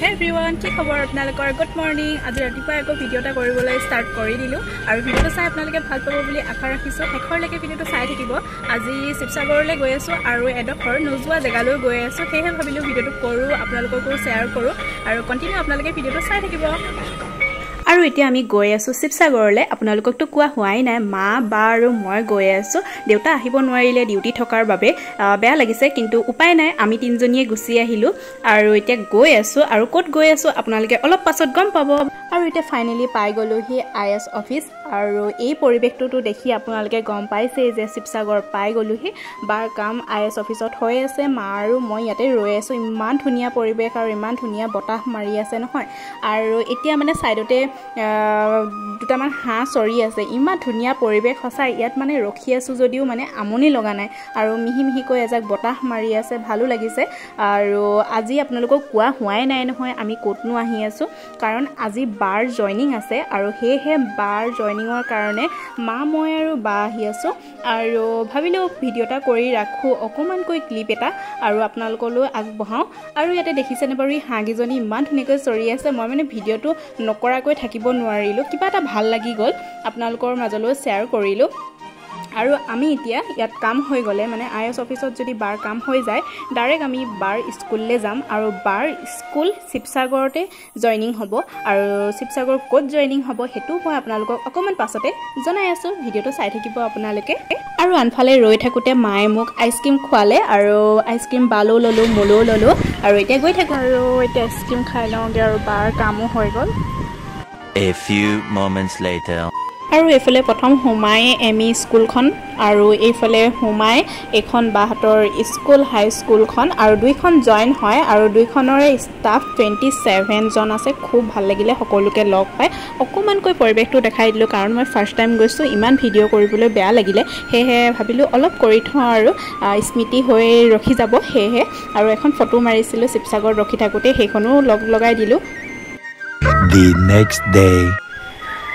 Hey everyone, কি খবৰ আপোনালোকৰ? Good morning. আজি ৰাতিপুৱা আকৌ ভিডিঅ' এটা কৰিবলৈ ষ্টাৰ্ট কৰি দিলো আৰু ভিডিঅ'টো চাই আপোনালোকে ভাল পাব বুলি আশা ৰাখিছো। শেষৰলৈকে ভিডিঅ'টো চাই থাকিব। আজি শিৱসাগৰলৈ গৈ আছো আৰু এডোখৰ নোযোৱা জেগালৈ গৈ আছো। সেয়ে ভাবিলো ভিডিঅ'টো কৰো, আপোনালোককো শ্বেয়াৰ কৰো আৰু কন্টিনিউ আপোনালোকে ভিডিঅ'টো চাই থাকিব। আৰু এতিয়া আমি গৈ আছো শিৱসাগৰলৈ। আপোনালোককতো কোৱা হোৱাই নাই, মা বা আৰু মই গৈ আছো। দেউতা আহিব নোৱাৰিলে ডিউটি থকাৰ বাবে, বেয়া লাগিছে, কিন্তু উপায় নাই, আমি তিনিজনীয়ে গুচি আহিলো আৰু এতিয়া গৈ আছো। আৰু ক'ত গৈ আছো আপোনালোকে অলপ পাছত গম পাব। আৰু এতিয়া ফাইনেলি পাই গ'লোহি IS অফিচ আৰু এই পৰিৱেশটোতো দেখি আপোনালোকে গম পাইছে যে শিৱসাগৰ পাই গ'লোহি। বাৰ কাম IS অফিচত হৈ আছে, মা আৰু মই ইয়াতে ৰৈ আছো। ইমান ধুনীয়া পৰিৱেশ আৰু ইমান ধুনীয়া বতাহ মাৰি আছে নহয়। আৰু এতিয়া মানে ছাইডতে দুটামান হাঁহ চৰি আছে। ইমান ধুনীয়া পৰিৱেশ, সঁচাই ইয়াত মানে ৰখি আছো যদিও মানে আমনি লগা নাই আৰু মিহি মিহিকৈ এজাক বতাহ মাৰি আছে, ভালো লাগিছে। আৰু আজি আপোনালোকক কোৱা হোৱাই নাই নহয় আমি ক'তনো আহি আছো, কাৰণ আজি বাৰ জইনিং আছে আৰু সেয়েহে বাৰ জইনিঙৰ কাৰণে মা, মই আৰু বা আহি আছো। আৰু ভাবিলোঁ ভিডিঅ' এটা কৰি ৰাখোঁ, অকণমানকৈ ক্লিপ এটা আৰু আপোনালোকলৈ আগবঢ়াওঁ। আৰু ইয়াতে দেখিছেনে বাৰু এই হাঁহকেইজনী ইমান ধুনীয়াকৈ চৰি আছে। মই মানে ভিডিঅ'টো নকৰাকৈ থাকিব নোৱাৰিলোঁ, কিবা এটা ভাল লাগি গ'ল, আপোনালোকৰ মাজলৈ শ্বেয়াৰ কৰিলোঁ। আৰু আমি এতিয়া ইয়াত কাম হৈ গ'লে মানে IS অফিচত যদি বাৰ কাম হৈ যায়, ডাইৰেক্ট আমি বাৰ স্কুললৈ যাম আৰু বাৰ স্কুল শিৱসাগৰতে জইনিং হ'ব। আৰু শিৱসাগৰ ক'ত জইনিং হ'ব সেইটো মই আপোনালোকক অকণমান পাছতে জনাই আছোঁ, ভিডিঅ'টো চাই থাকিব আপোনালোকে। আৰু আনফালে ৰৈ থাকোঁতে মায়ে মোক আইচক্ৰীম খোৱালে আৰু আইচক্ৰীম বালৈও ল'লোঁ, মোলৈও ল'লোঁ আৰু এতিয়া গৈ থাকোঁ। আৰু এতিয়া আইচক্ৰীম খাই লওঁগৈ আৰু বাৰ কামো হৈ গ'ল। A few moments later. আৰু এইফালে প্ৰথম সোমাই ME স্কুলখন আৰু এইফালে সোমাই এইখন বাহঁতৰ স্কুল হাই স্কুলখন আৰু দুইখন জইন হয় আৰু দুইখনৰে ষ্টাফ 27জন আছে। খুব ভাল লাগিলে সকলোকে লগ পাই। অকণমানকৈ পৰিৱেশটো দেখাই দিলোঁ, কাৰণ মই ফাৰ্ষ্ট টাইম গৈছোঁ, ইমান ভিডিঅ' কৰিবলৈ বেয়া লাগিলে, সেয়েহে ভাবিলোঁ অলপ কৰি থওঁ আৰু স্মৃতি হৈ ৰখি যাব। সেয়েহে আৰু এখন ফটো মাৰিছিলোঁ শিৱসাগৰত ৰখি থাকোঁতে, সেইখনো লগাই দিলোঁ। The next day.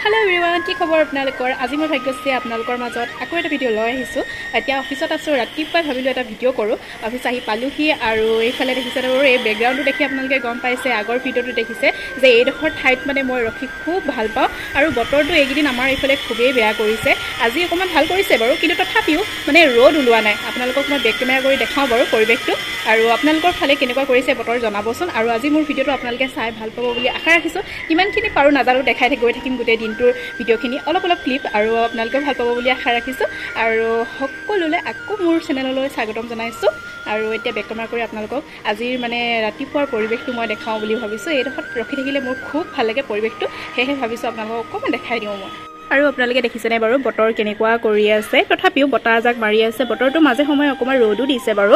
Hello' everyone, কি খবৰ আপোনালোকৰ? আজি মই ভাগ্যশ্ৰী আপোনালোকৰ মাজত আকৌ এটা ভিডিঅ' লৈ আহিছোঁ। এতিয়া অফিচত আছোঁ, ৰাতিপুৱাই ভাবিলোঁ এটা ভিডিঅ' কৰোঁ। অফিচ আহি পালোহি আৰু এইফালে দেখিছে বাৰু, এই বেকগ্ৰাউণ্ডটো দেখি আপোনালোকে গম পাইছে, আগৰ ভিডিঅ'টো দেখিছে যে এইডোখৰ ঠাইত মানে মই ৰখি খুব ভাল পাওঁ। আৰু বতৰটো এইকেইদিন আমাৰ এইফালে খুবেই বেয়া কৰিছে। আজি অকণমান ভাল কৰিছে বাৰু, কিন্তু তথাপিও মানে ৰ'দ ওলোৱা নাই। আপোনালোকক মই বেক কেমেৰা কৰি দেখাওঁ বাৰু পৰিৱেশটো, আৰু আপোনালোকৰ ফালে কেনেকুৱা কৰিছে বতৰ জনাবচোন। আৰু আজি মোৰ ভিডিঅ'টো আপোনালোকে চাই ভাল পাব বুলি আশা ৰাখিছোঁ। কিমানখিনি পাৰোঁ নাজানো, দেখাই গৈ থাকিম গোটেই দিনটোৰ ভিডিঅ'খিনি, অলপ ক্লিপ, আৰু আপোনালোকেও ভাল পাব বুলি আশা ৰাখিছোঁ। আৰু সকলোলৈ আকৌ মোৰ চেনেললৈ স্বাগতম জনাইছোঁ। আৰু এতিয়া বেক কেমেৰা কৰি আপোনালোকক আজিৰ মানে ৰাতিপুৱাৰ পৰিৱেশটো মই দেখাওঁ বুলি ভাবিছোঁ। এইডোখৰত ৰখি থাকিলে মোৰ খুব ভাল লাগে পৰিৱেশটো, সেয়েহে ভাবিছোঁ আপোনালোকক অকণমান দেখাই দিওঁ মই। আৰু আপোনালোকে দেখিছেনে বাৰু বতৰ কেনেকুৱা কৰি আছে, তথাপিও বতাহ এজাক মাৰি আছে। বতৰটো মাজে সময়ে অকণমান ৰ'দো দিছে বাৰু,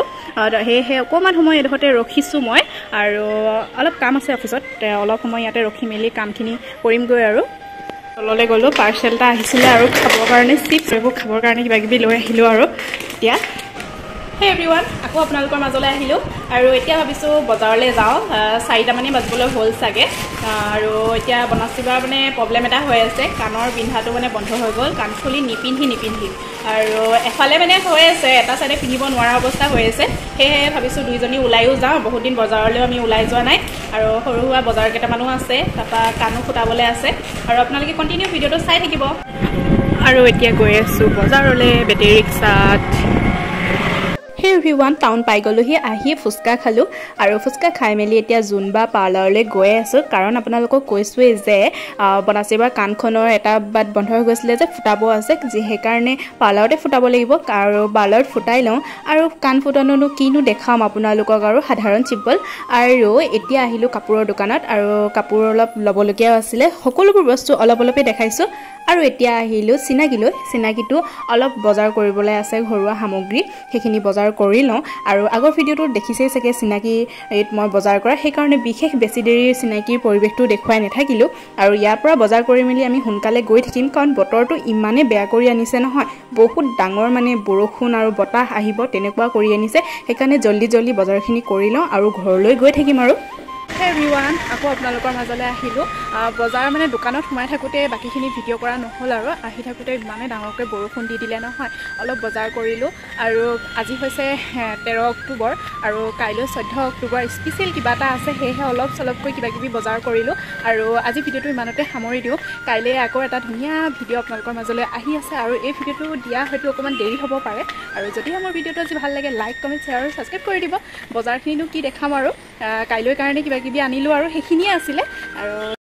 সেয়েহে অকণমান সময় এডোখৰতে ৰখিছোঁ মই। আৰু অলপ কাম আছে অফিচত, অলপ সময় ইয়াতে ৰখি মেলি কামখিনি কৰিমগৈ। আৰু তললৈ গ'লোঁ, পাৰ্চেল এটা আহিছিলে আৰু খাবৰ কাৰণে চিপছ, এইবোৰ খাবৰ কাৰণে কিবাকিবি লৈ আহিলোঁ। আৰু এতিয়া হেই এভৰিৱান, আকৌ আপোনালোকৰ মাজলৈ আহিলোঁ আৰু এতিয়া ভাবিছোঁ বজাৰলৈ যাওঁ। 4টামানেই বাজিবলৈ হ'ল চাগে। আৰু এতিয়া বনশ্ৰীবাৰ মানে প্ৰব্লেম এটা হৈ আছে, কাণৰ পিন্ধাটো মানে বন্ধ হৈ গ'ল, কাণফুলি নিপিন্ধি আৰু এফালে মানে হৈ আছে, এটা চাইডে পিন্ধিব নোৱাৰা অৱস্থা হৈ আছে। সেয়েহে ভাবিছোঁ দুইজনী ওলাইও যাওঁ, বহুত দিন বজাৰলৈও আমি ওলাই যোৱা নাই আৰু সৰু সুৰা বজাৰ কেইটামানো আছে, তাৰপৰা কাণো ফুটাবলৈ আছে। আৰু আপোনালোকে কণ্টিনিউ ভিডিঅ'টো চাই থাকিব। আৰু এতিয়া গৈ আছোঁ বজাৰলৈ বেটেৰী ৰিক্সাত। হেই এভৰিৱান, টাউন পাই গ'লোহি, আহি ফুচকা খালোঁ আৰু ফুচকা খাই মেলি এতিয়া জোনবা পাৰ্লাৰলৈ গৈ আছোঁ। কাৰণ আপোনালোকক কৈছোঁৱেই যে বনাচিবাৰ কাণখনৰ এটা বাট বন্ধ হৈ গৈছিলে যে, ফুটাব আছে, সেইকাৰণে পাৰ্লাৰতে ফুটাব লাগিব। আৰু পাৰ্লাৰত ফুটাই লওঁ আৰু কাণ ফুটানোনো কিনো দেখাম আপোনালোকক, আৰু সাধাৰণ চিম্পল। আৰু এতিয়া আহিলোঁ কাপোৰৰ দোকানত আৰু কাপোৰ অলপ ল'বলগীয়াও আছিলে, সকলোবোৰ বস্তু অলপেই দেখাইছোঁ। আৰু এতিয়া আহিলোঁ চিনাকিটো অলপ বজাৰ কৰিবলৈ আছে, ঘৰুৱা সামগ্ৰী, সেইখিনি বজাৰ কৰি লওঁ। আৰু আগৰ ভিডিঅ'টোত দেখিছেই চাগে চিনাকিত মই বজাৰ কৰা, সেইকাৰণে বিশেষ বেছি দেৰি চিনাকিৰ পৰিৱেশটো দেখুৱাই নাথাকিলোঁ। আৰু ইয়াৰ পৰা বজাৰ কৰি মেলি আমি সোনকালে গৈ থাকিম, কাৰণ বতৰটো ইমানেই বেয়া কৰি আনিছে নহয়, বহুত ডাঙৰ মানে বৰষুণ আৰু বতাহ আহিব তেনেকুৱা কৰি আনিছে। সেইকাৰণে জল্দি বজাৰখিনি কৰি লওঁ আৰু ঘৰলৈ গৈ থাকিম। আৰু এভৰিৱান আকৌ আপোনালোকৰ মাজলৈ আহিলোঁ বজাৰ মানে দোকানত সোমাই থাকোঁতে বাকীখিনি ভিডিঅ' কৰা নহ'ল আৰু আহি থাকোঁতে ইমানে ডাঙৰকৈ বৰষুণ দি দিলে নহয় অলপ বজাৰ কৰিলোঁ আৰু আজি হৈছে 13 অক্টোবৰ আৰু কাইলৈ 14 অক্টোবৰ স্পেচিয়েল কিবা এটা আছে সেয়েহে অলপ চলপকৈ কিবাকিবি বজাৰ কৰিলোঁ আৰু আজি ভিডিঅ'টো ইমানতে সামৰি দিওঁ কাইলৈ আকৌ এটা ধুনীয়া ভিডিঅ' আপোনালোকৰ মাজলৈ আহি আছে আৰু এই ভিডিঅ'টো দিয়া হয়তো অকণমান দেৰি হ'ব পাৰে আৰু যদিহে মোৰ ভিডিঅ'টো আজি ভাল লাগে লাইক কমেণ্ট শ্বেয়াৰ আৰু ছাবস্ক্ৰাইব কৰি দিব বজাৰখিনিনো কি দেখাম আৰু কাইলৈৰ কাৰণে কিবাকিবি আনিলোঁ আৰু সেইখিনিয়ে আছিলে আৰু